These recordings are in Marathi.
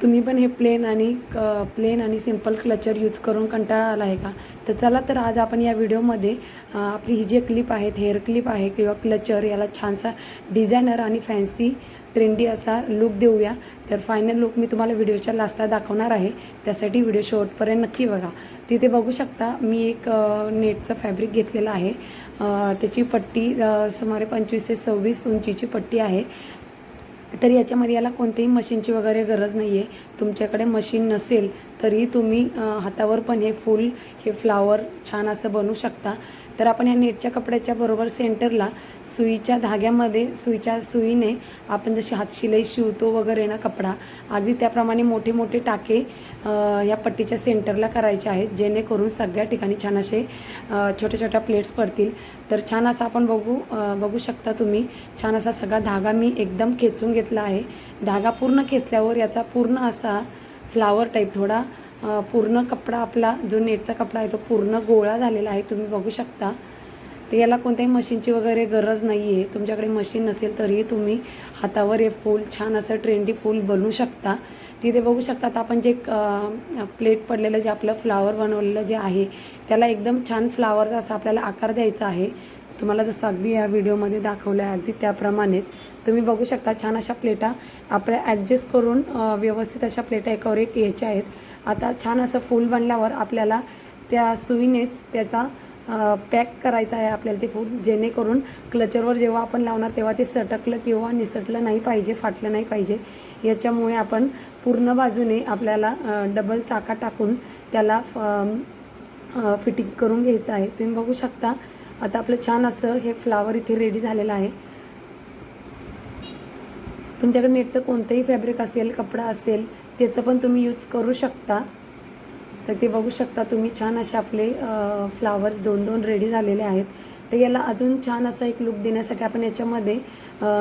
तुम्ही पण हे प्लेन आणि सिंपल क्लचर यूज करून कंटाळा आला आहे का? तर चला तर आज आपण या व्हिडिओमध्ये आपली ही जे क्लिप आहेत, हेअर क्लिप आहे किंवा क्लचर, याला छानसा डिझायनर आणि फॅन्सी ट्रेंडी असा लुक देऊया. तर फायनल लुक मी तुम्हाला व्हिडिओच्या लास्टला दाखवणार आहे, त्यासाठी व्हिडिओ शेवटपर्यंत नक्की बघा. तिथे बघू शकता मी एक नेटचं फॅब्रिक घेतलेलं आहे. त्याची पट्टी सुमारे 25 ते 26 उंचीची पट्टी आहे. तर याच्यामध्ये याला कोणतीही मशीनची वगैरे गरज नाही आहे. तुमच्याकडे मशीन नसेल तरी तुम्ही हातावर पण हे फ्लावर छान असं बनवू शकता. तर आपण या नेटच्या कपड्याच्या बरोबर सेंटरला सुईच्या धाग्यामध्ये सुईने आपण जशी हातशिलाई शिवतो वगैरे ना कपडा, अगदी त्याप्रमाणे मोठे मोठे टाके या पट्टीच्या सेंटरला करायचे आहेत, जेणेकरून सगळ्या ठिकाणी छान असे छोट्या छोट्या प्लेट्स पडतील. तर छान असा आपण बघू शकता तुम्ही, छान असा सगळा धागा मी एकदम खेचून घेतला आहे. धागा पूर्ण खेचल्यावर याचा पूर्ण असा फ्लावर टाईप थोडा पूर्ण कपडा, आपला जो नेटचा कपडा आहे तो पूर्ण गोळा झालेला आहे, तुम्ही बघू शकता. तर याला कोणत्याही मशीनची वगैरे गरज नाही आहे. तुमच्याकडे मशीन नसेल तरीही तुम्ही हातावर हे फूल छान असं ट्रेंडी फूल बनवू शकता. तिथे बघू शकता आता आपण जे प्लेट पडलेलं जे आपलं फ्लावर बनवलेलं जे आहे, त्याला एकदम छान फ्लावरचा असा आपल्याला आकार द्यायचा आहे. तुम्हाला जसं अगदी या व्हिडिओमध्ये दाखवलं आहे अगदी त्याप्रमाणेच तुम्ही बघू शकता. छान अशा प्लेटा आपल्या ॲडजस्ट करून व्यवस्थित अशा प्लेटा एकावर एक यायच्या आहेत. आता छान असं फूल बनल्यावर आपल्याला त्या सुईनेच त्याचा पॅक करायचं आहे आपल्याला ते फूल, जेणेकरून क्लचरवर जेव्हा आपण लावणार तेव्हा ते सटकलं किंवा निसटलं नाही पाहिजे, फाटलं नाही पाहिजे. याच्यामुळे आपण पूर्ण बाजूने आपल्याला डबल टाका टाकून त्याला फिटिंग करून घ्यायचं आहे. तुम्ही बघू शकता आता आपलं छान असं हे फ्लावर इथे रेडी झालेलं आहे. तुमच्याकडे नेटचं कोणतंही फॅब्रिक असेल, कपडा असेल, त्याचं पण तुम्ही यूज करू शकता. तर ते बघू शकता तुम्ही, छान असे आपले फ्लावर्स दोन दोन रेडी झालेले आहेत. तर याला अजून छान असा एक लुक देण्यासाठी आपण याच्यामध्ये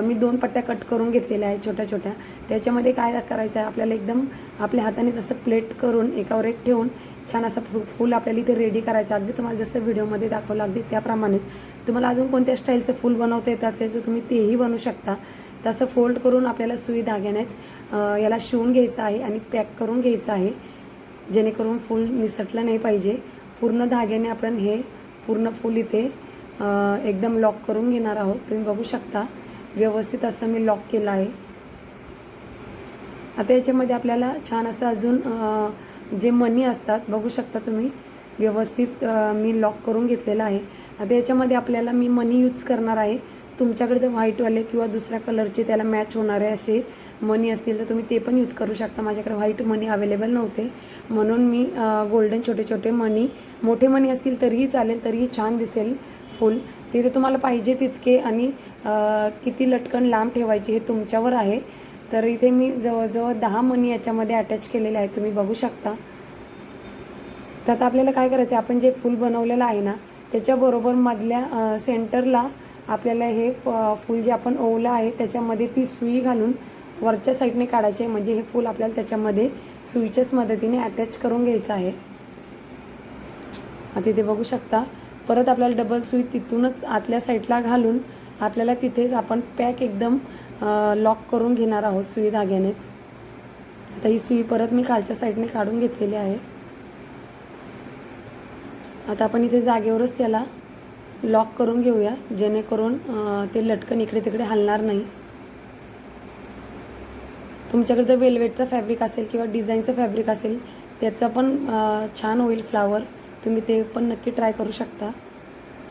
मी 2 पट्ट्या कट करून घेतलेल्या आहेत छोट्या छोट्या. त्याच्यामध्ये काय करायचं आहे, आपल्याला एकदम आपल्या हातानेच असं प्लेट करून एकावर एक ठेवून छान असं फूल आपल्याला इथे रेडी करायचं. अगदी तुम्हाला जसं व्हिडिओमध्ये दाखवलं अगदी त्याप्रमाणेच. तुम्हाला अजून कोणत्या स्टाईलचं फूल बनवता येत असेल तर तुम्ही तेही बनवू शकता. तसं फोल्ड करून आपल्याला सुई धाग्यानेच याला शिवून घ्यायचं आहे आणि पॅक करून घ्यायचं आहे, जेणेकरून फूल निसटलं नाही पाहिजे. पूर्ण धाग्याने आपण हे पूर्ण फूल इथे एकदम लॉक करून घेणार आहोत. तुम्ही बघू शकता व्यवस्थित असं मी लॉक केलं आहे. आता याच्यामध्ये आपल्याला छान असं अजून जे मनी असतात बघू शकता तुम्ही, व्यवस्थित मी लॉक करून घेतलेलं आहे. आता याच्यामध्ये आपल्याला मी मनी यूज करणार आहे. तुमच्याकडे जर व्हाईटवाले किंवा दुसऱ्या कलरचे त्याला मॅच होणारे असे मनी असतील तर तुम्ही ते पण यूज करू शकता. माझ्याकडे व्हाईट मनी अवेलेबल नव्हते म्हणून मी गोल्डन छोटे छोटे मनी, मोठे मनी असतील तरीही चालेल, तरीही छान दिसेल फुल. तिथे तुम्हाला पाहिजे तितके आणि किती लटकन लांब ठेवायचे हे तुमच्यावर आहे. तर इथे मी जवळजवळ 10 मनी याच्यामध्ये अटॅच केलेले आहे, तुम्ही बघू शकता. तर आता आपल्याला काय करायचं आहे, आपण जे फूल बनवलेलं आहे ना त्याच्याबरोबर मधल्या सेंटरला आपल्याला हे फूल जे आपण ओवलं आहे त्याच्यामध्ये ती सुई घालून वरच्या साईडने काढायचे आहे, म्हणजे हे फूल आपल्याला त्याच्यामध्ये सुईच्याच मदतीने अटॅच करून घ्यायचं आहे. आता इथे बघू शकता परत आपल्याला डबल सुई तिथूनच आतल्या साईडला घालून आपल्याला तिथेच आपण पॅक एकदम लॉक करून घेणार आहोत सुई धाग्यानेच. आता ही सुई परत मी खालच्या साईडने काढून घेतलेली आहे. आता आपण इथे जागेवरच त्याला लॉक करून घेऊया, जेणेकरून ते लटकन इकडे तिकडे हलणार नाही. तुमच्याकडे जर वेलवेटचा फॅब्रिक असेल किंवा डिझाईनचं फॅब्रिक असेल त्याचा पण छान होईल फ्लावर, तुम्ही ते पण नक्की ट्राय करू शकता.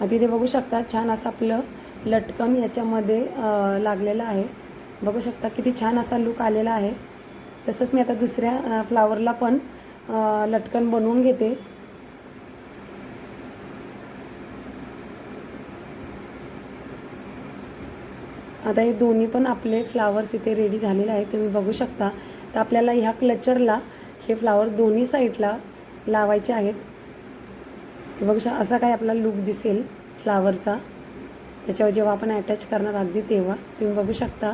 आता इथे बघू शकता छान असं आपलं लटकन याच्यामध्ये लागलेलं आहे. बघू शकता किती छान असा लुक आलेला आहे. तसंच मी आता दुसऱ्या फ्लावरला पण लटकन बनवून घेते. आता हे दोन्ही पण आपले फ्लावर्स इथे रेडी झालेले आहेत, तुम्ही बघू शकता. तर आपल्याला ह्या क्लचरला हे फ्लावर दोन्ही साईडला लावायचे आहेत. ते बघू शकता असा काय आपला लुक दिसेल फ्लावरचा त्याच्यावर जेव्हा आपण अटॅच करणार अगदी तेव्हा. तुम्ही बघू शकता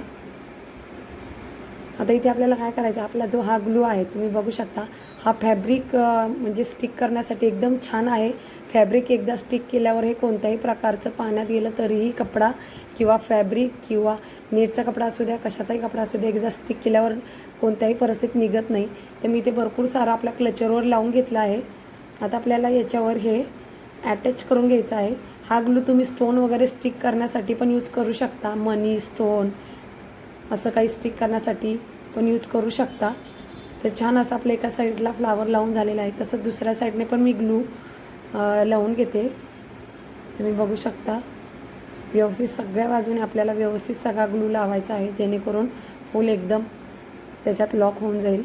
आता इथे आपल्याला काय करायचं, आपला जो हा ग्लू आहे तुम्ही बघू शकता, हा फॅब्रिक म्हणजे स्टिक करण्यासाठी एकदम छान आहे. फॅब्रिक एकदा स्टिक केल्यावर हे कोणत्याही प्रकारचं पाण्यात गेलं तरीही कपडा किंवा फॅब्रिक किंवा नेटचा कपडा असू द्या, कशाचाही कपडा असू द्या, एकदा स्टिक केल्यावर कोणत्याही परिस्थितीत निघत नाही. तर मी इथे भरपूर सारा आपल्या क्लचरवर लावून घेतला आहे. आता आपल्याला याच्यावर हे अटॅच करून घ्यायचं आहे. हा ग्लू तुम्ही स्टोन वगैरे स्टिक करण्यासाठी पण यूज करू शकता, मनी स्टोन असं काही स्टिक करण्यासाठी पण यूज करू शकता. तर छान असं आपल्या एका साईडला फ्लावर लावून झालेला आहे. तसंच दुसऱ्या साईडने पण मी ग्लू लावून घेते. तुम्ही बघू शकता व्यवस्थित सगळ्या बाजूने आपल्याला व्यवस्थित सगळा ग्लू लावायचा आहे, जेणेकरून फूल एकदम त्याच्यात लॉक होऊन जाईल.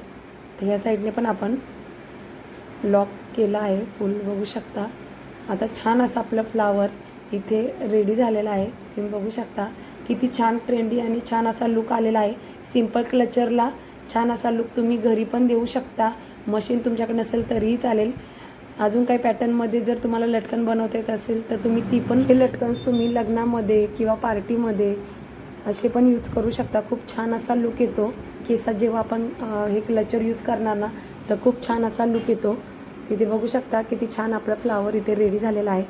तर ह्या साईडने पण आपण लॉक केला आहे फूल, बघू शकता. आता छान असं आपलं फ्लावर इथे रेडी झालेला आहे. तुम्ही बघू शकता किती छान ट्रेंडी आणि छान असा लुक आलेला आहे. सिंपल क्लचरला छान असा लुक तुम्ही घरी पण देऊ शकता. मशीन तुमच्याकडे नसेल तरीही चालेल. अजून काही पॅटर्नमध्ये जर तुम्हाला लटकन बनवता येत असेल तर तुम्ही ती पण, हे लटकन्स तुम्ही लग्नामध्ये किंवा पार्टीमध्ये असे पण यूज करू शकता. खूप छान असा लुक येतो केसात जेव्हा आपण हे क्लचर यूज करणार ना, तर खूप छान असा लुक येतो. तिथे बघू शकता किती छान आपलं फ्लावर इथे रेडी झालेलं आहे.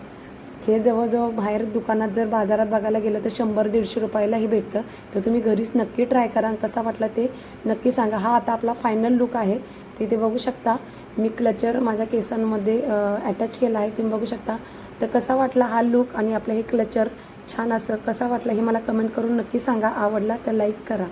हे जवळजवळ बाहेर दुकानात जर बाजारात बघायला गेलं तर 100-150 रुपयालाही भेटतं. तर तुम्ही घरीच नक्की ट्राय करा, कसा वाटला ते नक्की सांगा. हा आता आपला फायनल लुक आहे. तिथे बघू शकता मी क्लचर माझ्या केसांमध्ये अटॅच केला आहे. तुम्ही बघू शकता. तर कसा वाटला हा लुक आणि आपलं हे क्लचर छान असं कसा वाटलं हे मला कमेंट करून नक्की सांगा. आवडला तर लाईक करा.